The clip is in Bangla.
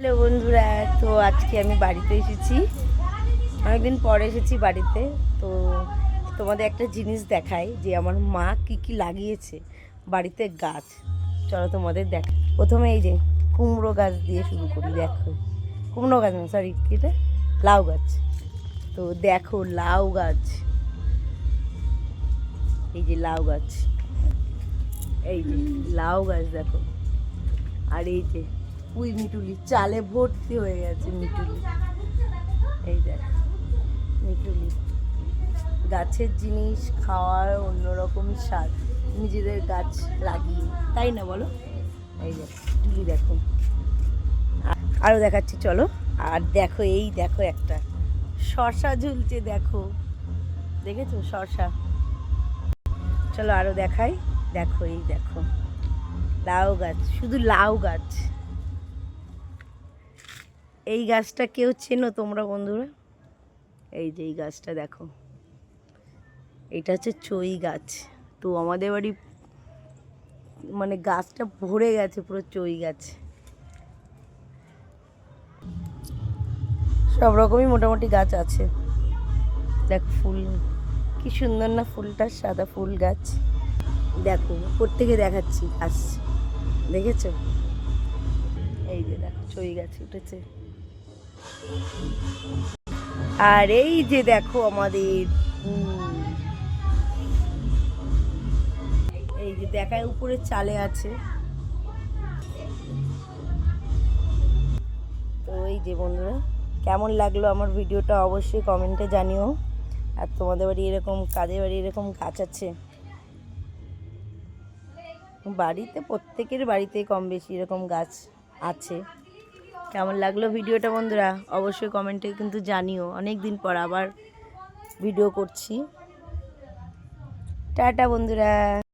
হ্যালো বন্ধুরা, তো আজকে আমি বাড়িতে এসেছি। অনেকদিন পরে এসেছি বাড়িতে। তো তোমাদের একটা জিনিস দেখাই যে আমার মা কি কি লাগিয়েছে বাড়িতে গাছ। চলো তোমাদের দেখ। প্রথমে এই যে কুমড়ো গাছ দিয়ে শুরু করি। দেখো, কুমড়ো গাছ না, সরি, কিটা লাউ গাছ। তো দেখো লাউ গাছ, এই যে লাউ গাছ, এই যে লাউ গাছ দেখো। আর এই যে পুঁই মিটুলি, চালে ভর্তি হয়ে গেছে মিটুলি। এই দেখ মিটুলি, গাছের জিনিস খাওয়ার অন্যরকমই স্বাদ নিজেদের গাছ লাগিয়ে, তাই না বলো? এই দেখ মিটুলি দেখো। আরও দেখাচ্ছি চলো। আর দেখো, এই দেখো একটা শসা ঝুলছে, দেখো, দেখেছো শসা? চলো আরও দেখাই। দেখো এই দেখো লাউ গাছ, শুধু লাউ গাছ। এই গাছটা কেউ চেনো তোমরা বন্ধুরা? এই যে এই গাছটা দেখো, এটা হচ্ছে চই গাছ। তো আমাদের বাড়ি মানে গাছটা ভরে গেছে পুরো চই গাছ। সব রকমই মোটামুটি গাছ আছে। দেখ ফুল কি সুন্দর না, ফুলটা সাদা ফুল গাছ। দেখো উপর থেকে দেখাচ্ছি গাছ, দেখেছো? এই যে দেখো চই গাছ উঠেছে। আর এই যে দেখো আমাদের এই যে দেখায় উপরে চালে আছে। তো এই যে বন্ধুরা, কেমন লাগলো আমার ভিডিওটা অবশ্যই কমেন্টে জানিও। আর তোমাদের বাড়ি এরকম, কাদের বাড়ি এরকম গাছ আছে? বাড়িতে প্রত্যেকের বাড়িতেই কম বেশি এরকম গাছ আছে। কেমন লাগলো ভিডিওটা বন্ধুরা অবশ্যই কমেন্টে কিন্তু জানিও। অনেক দিন পর আবার ভিডিও করছি। টাটা বন্ধুরা।